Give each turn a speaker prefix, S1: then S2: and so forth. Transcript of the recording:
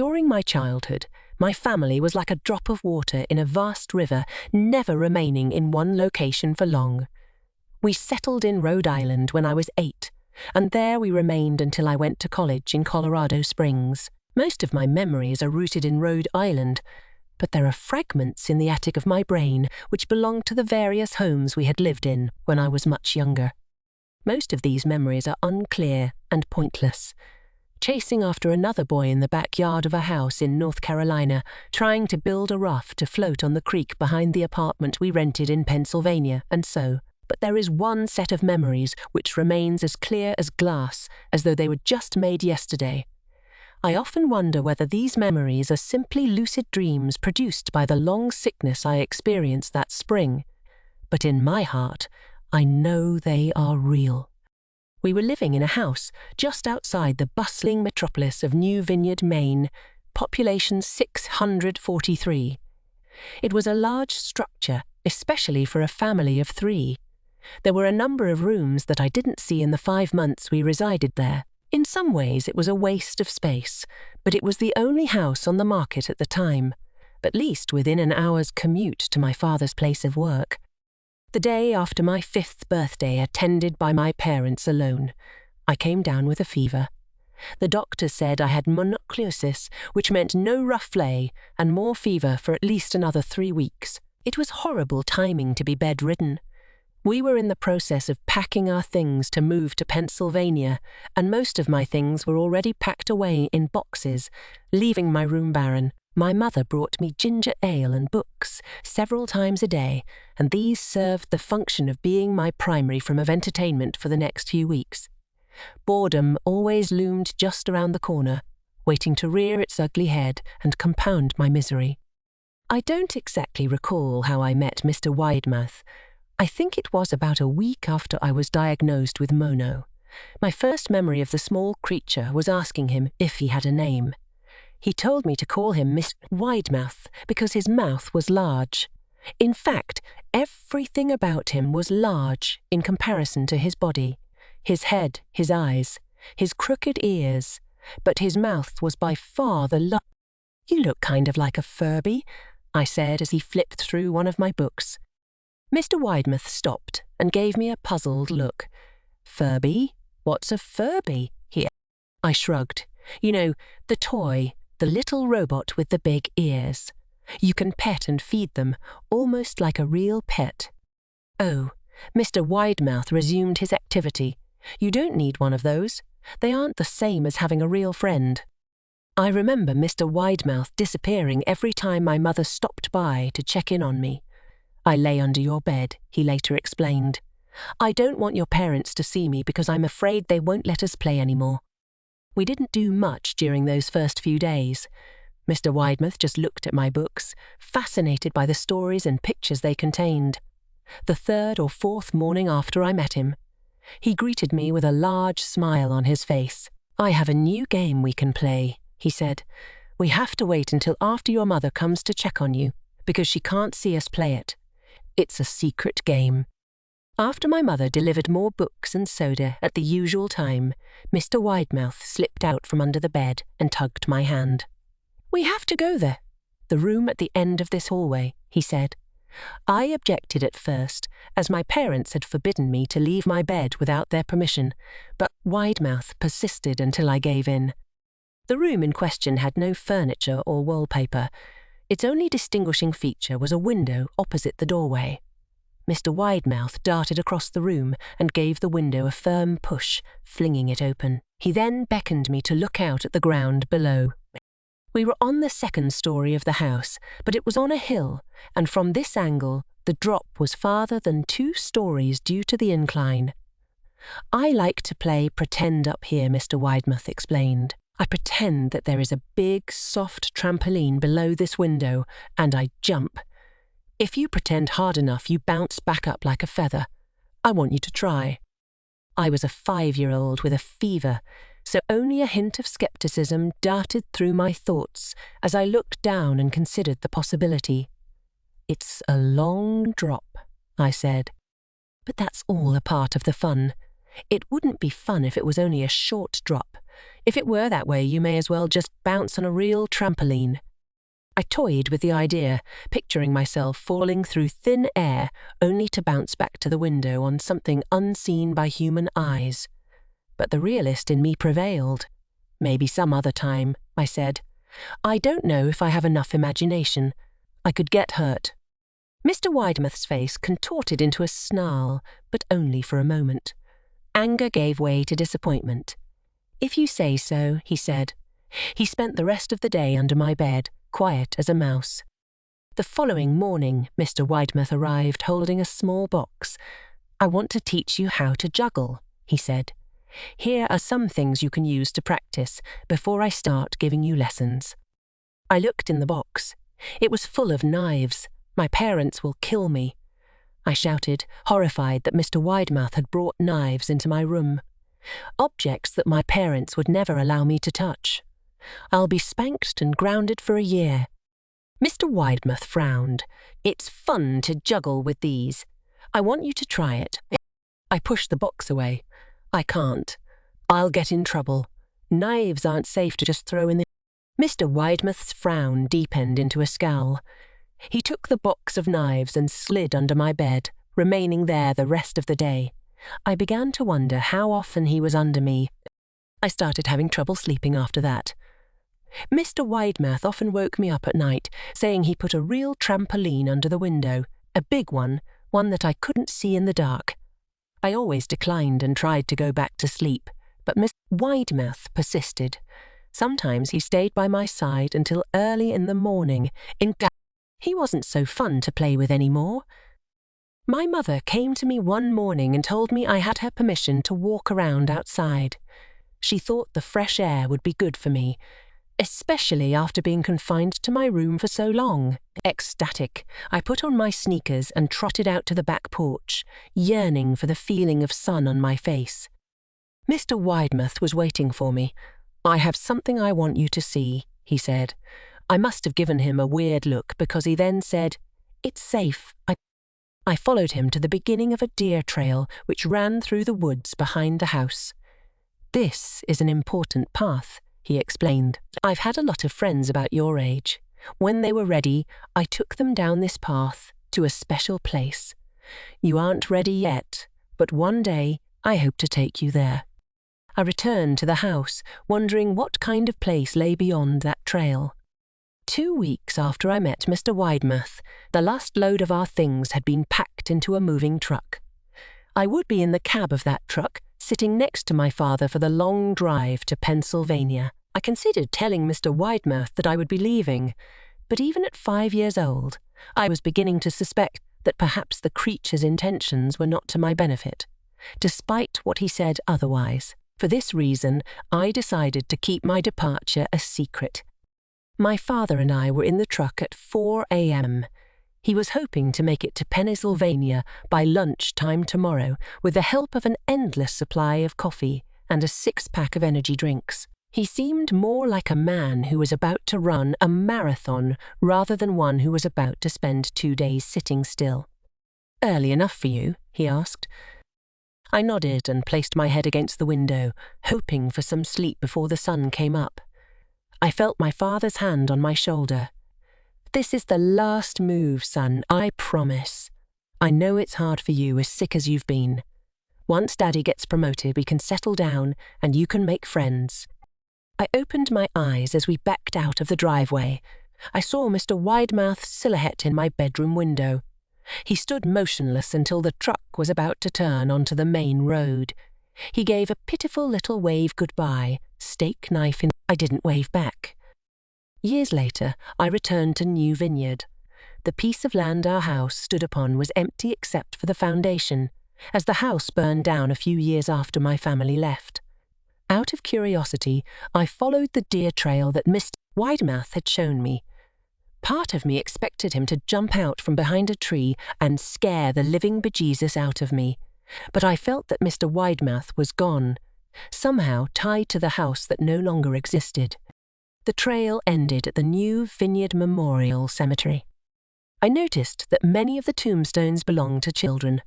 S1: During my childhood, my family was like a drop of water in a vast river, never remaining in one location for long. We settled in Rhode Island when I was 8, and there we remained until I went to college in Colorado Springs. Most of my memories are rooted in Rhode Island, but there are fragments in the attic of my brain which belong to the various homes we had lived in when I was much younger. Most of these memories are unclear and pointless. Chasing after another boy in the backyard of a house in North Carolina, trying to build a raft to float on the creek behind the apartment we rented in Pennsylvania, and so. But there is one set of memories which remains as clear as glass, as though they were just made yesterday. I often wonder whether these memories are simply lucid dreams produced by the long sickness I experienced that spring. But in my heart, I know they are real. We were living in a house just outside the bustling metropolis of New Vineyard, Maine, population 643. It was a large structure, especially for a family of 3. There were a number of rooms that I didn't see in the 5 months we resided there. In some ways it was a waste of space, but it was the only house on the market at the time, at least within an hour's commute to my father's place of work. The day after my 5th birthday, attended by my parents alone, I came down with a fever. The doctor said I had mononucleosis, which meant no rough lay and more fever for at least another 3 weeks. It was horrible timing to be bedridden. We were in the process of packing our things to move to Pennsylvania, and most of my things were already packed away in boxes, leaving my room barren. My mother brought me ginger ale and books several times a day, and these served the function of being my primary form of entertainment for the next few weeks. Boredom always loomed just around the corner, waiting to rear its ugly head and compound my misery. I don't exactly recall how I met Mr. Widemouth. I think it was about a week after I was diagnosed with mono. My first memory of the small creature was asking him if he had a name. He told me to call him Mr. Widemouth because his mouth was large. In fact, everything about him was large in comparison to his body. His head, his eyes, his crooked ears, but his mouth was by far the largest. "You look kind of like a Furby," I said as he flipped through one of my books. Mr. Widemouth stopped and gave me a puzzled look. "Furby? What's a Furby?" he asked. I shrugged. "You know, the toy, the little robot with the big ears. You can pet and feed them, almost like a real pet." "Oh," Mr. Widemouth resumed his activity. "You don't need one of those. They aren't the same as having a real friend." I remember Mr. Widemouth disappearing every time my mother stopped by to check in on me. "I lay under your bed," he later explained. "I don't want your parents to see me because I'm afraid they won't let us play anymore." We didn't do much during those first few days. Mr. Widemouth just looked at my books, fascinated by the stories and pictures they contained. The 3rd or 4th morning after I met him, he greeted me with a large smile on his face. "I have a new game we can play," he said. "We have to wait until after your mother comes to check on you, because she can't see us play it. It's a secret game." After my mother delivered more books and soda at the usual time, Mr. Widemouth slipped out from under the bed and tugged my hand. "We have to go there. The room at the end of this hallway," he said. I objected at first, as my parents had forbidden me to leave my bed without their permission, but Widemouth persisted until I gave in. The room in question had no furniture or wallpaper. Its only distinguishing feature was a window opposite the doorway. Mr. Widemouth darted across the room and gave the window a firm push, flinging it open. He then beckoned me to look out at the ground below. We were on the 2nd story of the house, but it was on a hill, and from this angle, the drop was farther than 2 stories due to the incline. "I like to play pretend up here," Mr. Widemouth explained. "I pretend that there is a big, soft trampoline below this window, and I jump. If you pretend hard enough, you bounce back up like a feather. I want you to try." I was a 5-year-old with a fever, so only a hint of skepticism darted through my thoughts as I looked down and considered the possibility. "It's a long drop," I said. "But that's all a part of the fun. It wouldn't be fun if it was only a short drop, If it were that way, you may as well just bounce on a real trampoline. I toyed with the idea, picturing myself falling through thin air only to bounce back to the window on something unseen by human eyes. But the realist in me prevailed. Maybe some other time, I said. I don't know if I have enough imagination. I could get hurt. Mr. Widemouth's face contorted into a snarl, but only for a moment. Anger gave way to disappointment. If you say so, he said. He spent the rest of the day under my bed, quiet as a mouse. The following morning, Mr. Widemouth arrived holding a small box. I want to teach you how to juggle, he said. Here are some things you can use to practice before I start giving you lessons. I looked in the box. It was full of knives. My parents will kill me. I shouted, horrified that Mr. Widemouth had brought knives into my room. Objects that my parents would never allow me to touch. I'll be spanked and grounded for a year. Mr. Widemouth frowned. It's fun to juggle with these. I want you to try it. I pushed the box away. I can't. I'll get in trouble. Knives aren't safe to just throw in the... Mr. Widemouth's frown deepened into a scowl. He took the box of knives and slid under my bed, remaining there the rest of the day. I began to wonder how often he was under me. I started having trouble sleeping after that. Mr. Widemouth often woke me up at night, saying he put a real trampoline under the window, a big one that I couldn't see in the dark. I always declined and tried to go back to sleep, but Mr. Widemouth persisted. Sometimes he stayed by my side until early in the morning. He wasn't so fun to play with anymore. My mother came to me one morning and told me I had her permission to walk around outside. She thought the fresh air would be good for me, especially after being confined to my room for so long. Ecstatic, I put on my sneakers and trotted out to the back porch, yearning for the feeling of sun on my face. Mr. Widemouth was waiting for me. I have something I want you to see, he said. I must have given him a weird look because he then said, It's safe. I followed him to the beginning of a deer trail which ran through the woods behind the house. This is an important path, he explained. I've had a lot of friends about your age. When they were ready, I took them down this path to a special place. You aren't ready yet, but one day I hope to take you there. I returned to the house, wondering what kind of place lay beyond that trail. 2 weeks after I met Mr. Widemouth, the last load of our things had been packed into a moving truck. I would be in the cab of that truck, sitting next to my father for the long drive to Pennsylvania. I considered telling Mr. Widemouth that I would be leaving, but even at 5 years old, I was beginning to suspect that perhaps the creature's intentions were not to my benefit, despite what he said otherwise. For this reason, I decided to keep my departure a secret. My father and I were in the truck at 4 a.m. He was hoping to make it to Pennsylvania by lunchtime tomorrow with the help of an endless supply of coffee and a 6-pack of energy drinks. He seemed more like a man who was about to run a marathon rather than one who was about to spend 2 days sitting still. Early enough for you? He asked. I nodded and placed my head against the window, hoping for some sleep before the sun came up. I felt my father's hand on my shoulder. This is the last move, son, I promise. I know it's hard for you, as sick as you've been. Once Daddy gets promoted, we can settle down and you can make friends. I opened my eyes as we backed out of the driveway. I saw Mr. Widemouth's silhouette in my bedroom window. He stood motionless until the truck was about to turn onto the main road. He gave a pitiful little wave goodbye, steak knife in. I didn't wave back. Years later, I returned to New Vineyard. The piece of land our house stood upon was empty except for the foundation, as the house burned down a few years after my family left. Out of curiosity, I followed the deer trail that Mr. Widemouth had shown me. Part of me expected him to jump out from behind a tree and scare the living bejesus out of me, but I felt that Mr. Widemouth was gone, somehow tied to the house that no longer existed. The trail ended at the New Vineyard Memorial Cemetery. I noticed that many of the tombstones belonged to children,